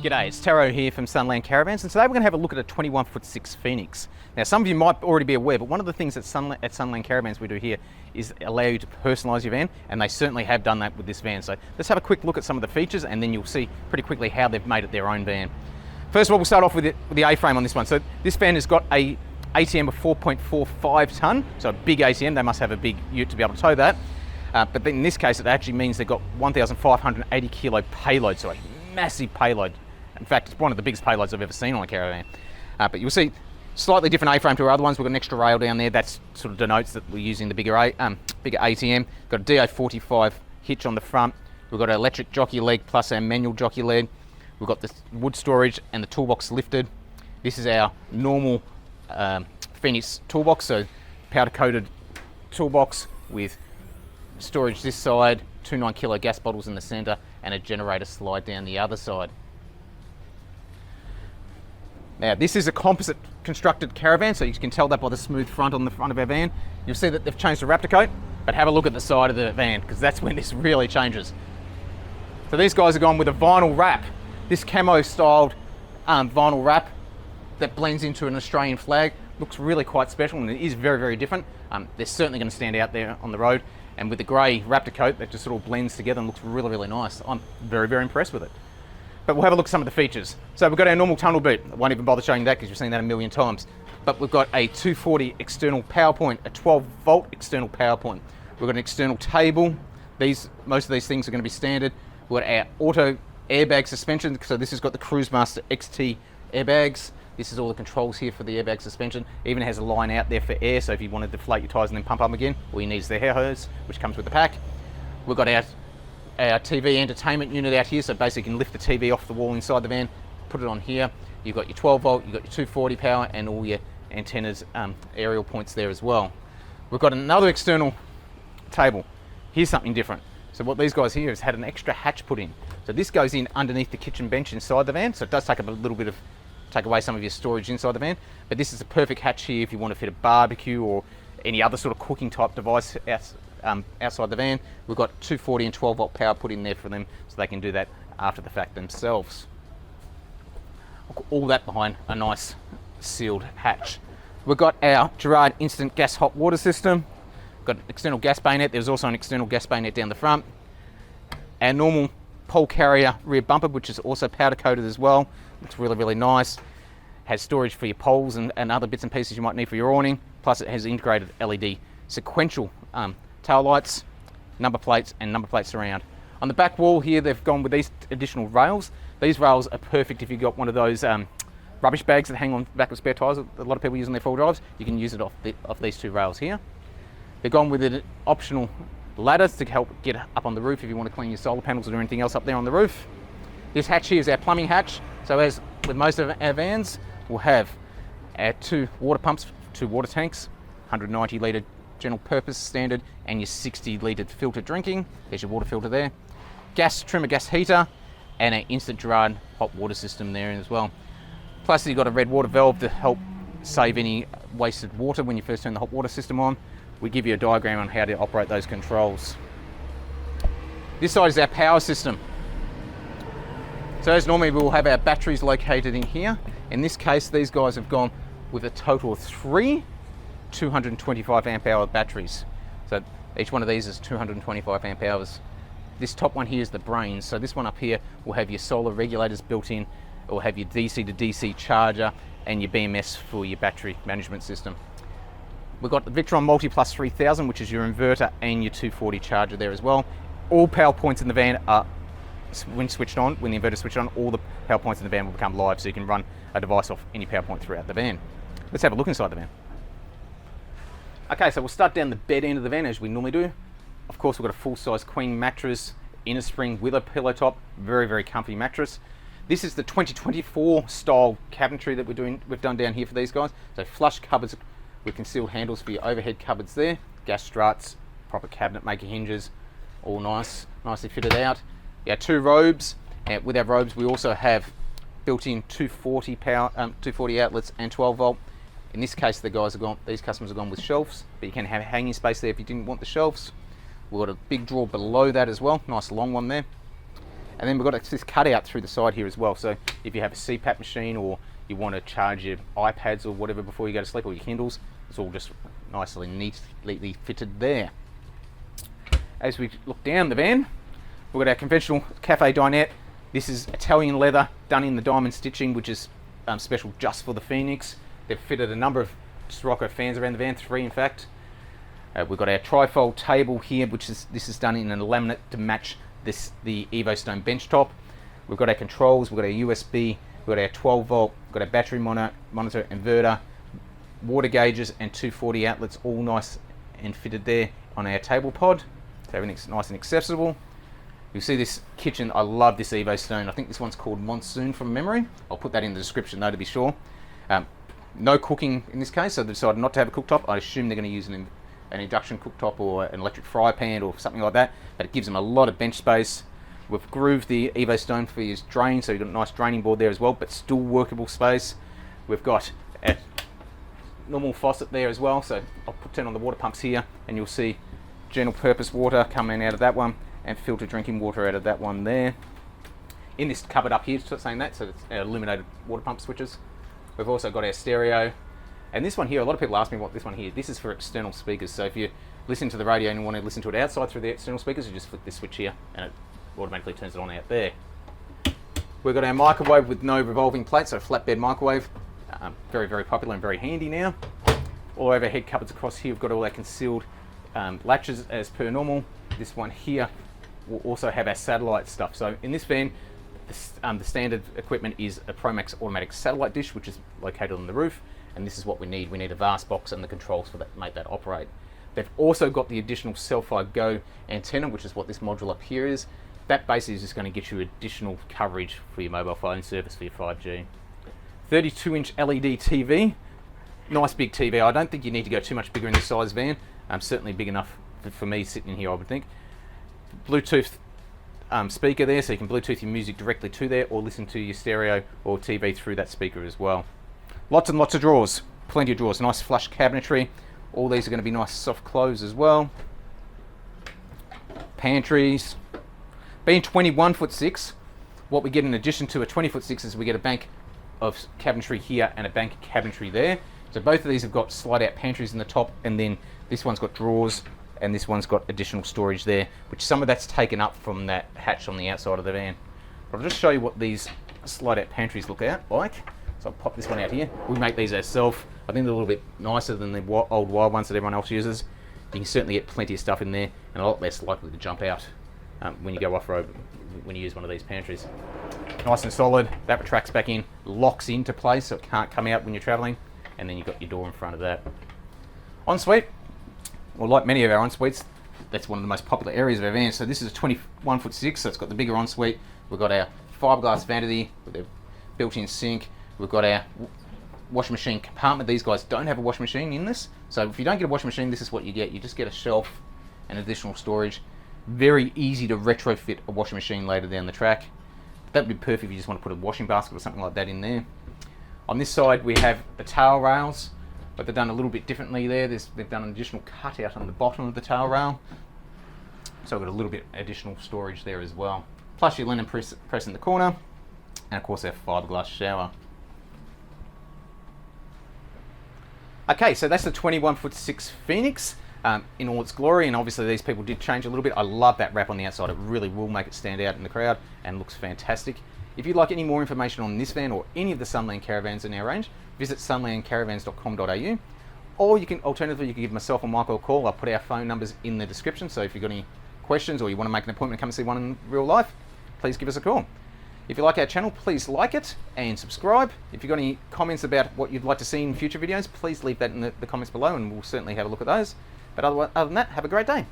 G'day, it's Taro here from Sunland Caravans, and today we're going to have a look at a 21'6" Phoenix. Now, some of you might already be aware, but one of the things at Sunland Caravans we do here is allow you to personalise your van, and they certainly have done that with this van. So let's have a quick look at some of the features, and then you'll see pretty quickly how they've made it their own van. First of all, we'll start off with the A-frame on this one. So this van has got a ATM of 4.45 tonne, so a big ATM. They must have a big ute to be able to tow that. But then in this case, it actually means they've got 1,580 kilo payload, so a massive payload. In fact, it's one of the biggest payloads I've ever seen on a caravan. But you'll see slightly different A-frame to our other ones. We've got an extra rail down there. That sort of denotes that we're using the bigger ATM. Got a DA45 hitch on the front. We've got an electric jockey leg plus our manual jockey leg. We've got the wood storage and the toolbox lifted. This is our normal Phoenix toolbox, so powder-coated toolbox with storage this side, 2 9-kilo gas bottles in the centre, and a generator slide down the other side. Now, this is a composite constructed caravan, so you can tell that by the smooth front on the front of our van. You'll see that they've changed the Raptor coat, but have a look at the side of the van, because that's when this really changes. So these guys have gone with a vinyl wrap. This camo styled vinyl wrap that blends into an Australian flag looks really quite special, and it is very, very different. They're certainly going to stand out there on the road, and with the grey Raptor coat that just sort of blends together and looks really, really nice. I'm very, very impressed with it. But we'll have a look at some of the features. So we've got our normal tunnel boot. I won't even bother showing that because you've seen that a million times. But we've got a 240 external power point, a 12-volt external power point. We've got an external table. Most of these things are going to be standard. We've got our auto airbag suspension. So this has got the Cruise Master XT airbags. This is all the controls here for the airbag suspension. It even has a line out there for air, so if you want to deflate your tyres and then pump up again, all you need is the air hose, which comes with the pack. We've got our TV entertainment unit out here, so basically you can lift the TV off the wall inside the van, put it on here. You've got your 12 volt, you've got your 240 power, and all your antennas, aerial points there as well. We've got another external table. Here's something different. So what these guys here has had an extra hatch put in. So this goes in underneath the kitchen bench inside the van, so it does take up a little bit of, take away some of your storage inside the van. But this is a perfect hatch here if you want to fit a barbecue or any other sort of cooking type device outside the van. We've got 240 and 12 volt power put in there for them, so they can do that after the fact themselves. All that behind a nice sealed hatch. We've got our Gerard instant gas hot water system. Got an external gas bayonet. There's also an external gas bayonet down the front. Our normal pole carrier rear bumper, which is also powder coated as well. Looks really, really nice. Has storage for your poles and other bits and pieces you might need for your awning. Plus it has integrated LED sequential tail lights, number plates, and number plate surround. On the back wall here, they've gone with these additional rails. These rails are perfect if you've got one of those rubbish bags that hang on the back of spare tyres. A lot of people use on their four drives. You can use it off these two rails here. They've gone with an optional ladders to help get up on the roof if you want to clean your solar panels or do anything else up there on the roof. This hatch here is our plumbing hatch. So as with most of our vans, we'll have our 2 water pumps, 2 water tanks, 190 litre general purpose standard, and your 60 litre filter drinking. There's your water filter there. Gas trimmer, gas heater, and an instant Gerard hot water system there as well. Plus you've got a red water valve to help save any wasted water when you first turn the hot water system on. We give you a diagram on how to operate those controls. This side is our power system. So as normally we'll have our batteries located in here. In this case, these guys have gone with a total of 3 225 amp hour batteries. So each one of these is 225 amp hours. This top one here is the brains. So this one up here will have your solar regulators built in, it will have your DC to DC charger, and your BMS for your battery management system. We've got the Victron Multi Plus 3000, which is your inverter and your 240 charger there as well. All power points in the van are, when switched on, when the inverter is switched on, all the power points in the van will become live, so you can run a device off any power point throughout the van. Let's have a look inside the van. Okay, so we'll start down the bed end of the van as we normally do. Of course, we've got a full-size queen mattress, inner spring with a pillow top, very, very comfy mattress. This is the 2024 style cabinetry that we've done down here for these guys. So flush cupboards with concealed handles for your overhead cupboards there, gas struts, proper cabinet maker hinges, all nicely fitted out. Our 2 robes, and with our robes we also have built-in 240 power, 240 outlets and 12 volt. In this case, these customers have gone with shelves, but you can have hanging space there if you didn't want the shelves. We've got a big drawer below that as well, nice long one there. And then we've got this cutout through the side here as well. So if you have a CPAP machine, or you want to charge your iPads or whatever before you go to sleep, or your Kindles, it's all just nicely, neatly fitted there. As we look down the van, we've got our conventional cafe dinette. This is Italian leather done in the diamond stitching, which is special just for the Phoenix. They've fitted a number of Scirocco fans around the van, 3 in fact. We've got our trifold table here, this is done in a laminate to match the Evo Stone bench top. We've got our controls, we've got our USB, we've got our 12 volt, we've got our battery monitor, inverter, water gauges, and 240 outlets, all nice and fitted there on our table pod. So everything's nice and accessible. You'll see this kitchen. I love this Evo Stone. I think this one's called Monsoon from memory. I'll put that in the description though to be sure. No cooking in this case, so they decided not to have a cooktop. I assume they're going to use an induction cooktop or an electric fry pan or something like that, but it gives them a lot of bench space. We've grooved the Evo Stone for his drain, so you've got a nice draining board there as well, but still workable space. We've got a normal faucet there as well, so I'll turn on the water pumps here and you'll see general purpose water coming out of that one and filtered drinking water out of that one there. In this cupboard up here, saying that, so it's our illuminated water pump switches. We've also got our stereo. And this one here, a lot of people ask me what this one here, this is for external speakers. So if you listen to the radio and you want to listen to it outside through the external speakers, you just flick this switch here and it automatically turns it on out there. We've got our microwave with no revolving plate, so flatbed microwave. Very, very popular and very handy now. All overhead cupboards across here, we've got all our concealed latches as per normal. This one here will also have our satellite stuff. So in this van, the standard equipment is a Promax automatic satellite dish, which is located on the roof. And this is what we need. We need a VAST box and the controls for that to make that operate. They've also got the additional Cell5 Go antenna, which is what this module up here is. That basically is just going to get you additional coverage for your mobile phone service for your 5G. 32-inch LED TV. Nice big TV. I don't think you need to go too much bigger in this size van. Certainly big enough for me sitting in here, I would think. Bluetooth speaker there, so you can Bluetooth your music directly to there or listen to your stereo or TV through that speaker as well. Lots and lots of drawers, plenty of drawers, nice flush cabinetry. All these are going to be nice soft close as well. Pantries. Being 21'6", what we get in addition to a 20'6" is we get a bank of cabinetry here and a bank of cabinetry there. So both of these have got slide out pantries in the top, and then this one's got drawers and this one's got additional storage there, which some of that's taken up from that hatch on the outside of the van. But I'll just show you what these slide out pantries look like. So I'll pop this one out here. We make these ourselves. I think they're a little bit nicer than the old wild ones that everyone else uses. You can certainly get plenty of stuff in there and a lot less likely to jump out when you go off-road when you use one of these pantries. Nice and solid. That retracts back in, locks into place so it can't come out when you're traveling, and then you've got your door in front of that. Ensuite, well, like many of our ensuites, that's one of the most popular areas of our van. So this is a 21'6", so it's got the bigger ensuite. We've got our fiberglass vanity with a built-in sink. We've got our washing machine compartment. These guys don't have a washing machine in this. So if you don't get a washing machine, this is what you get. You just get a shelf and additional storage. Very easy to retrofit a washing machine later down the track. That would be perfect if you just want to put a washing basket or something like that in there. On this side, we have the tail rails, but they've done a little bit differently there. They've done an additional cutout on the bottom of the tail rail. So we've got a little bit additional storage there as well. Plus your linen press in the corner, and of course our fiberglass shower. Okay, so that's the 21'6" Phoenix in all its glory, and obviously these people did change a little bit. I love that wrap on the outside. It really will make it stand out in the crowd and looks fantastic. If you'd like any more information on this van or any of the Sunland Caravans in our range, visit sunlandcaravans.com.au, or you can alternatively give myself or Michael a call. I'll put our phone numbers in the description, so if you've got any questions or you want to make an appointment to come and see one in real life, please give us a call. If you like our channel, please like it and subscribe. If you've got any comments about what you'd like to see in future videos, please leave that in the comments below and we'll certainly have a look at those. But other than that, have a great day.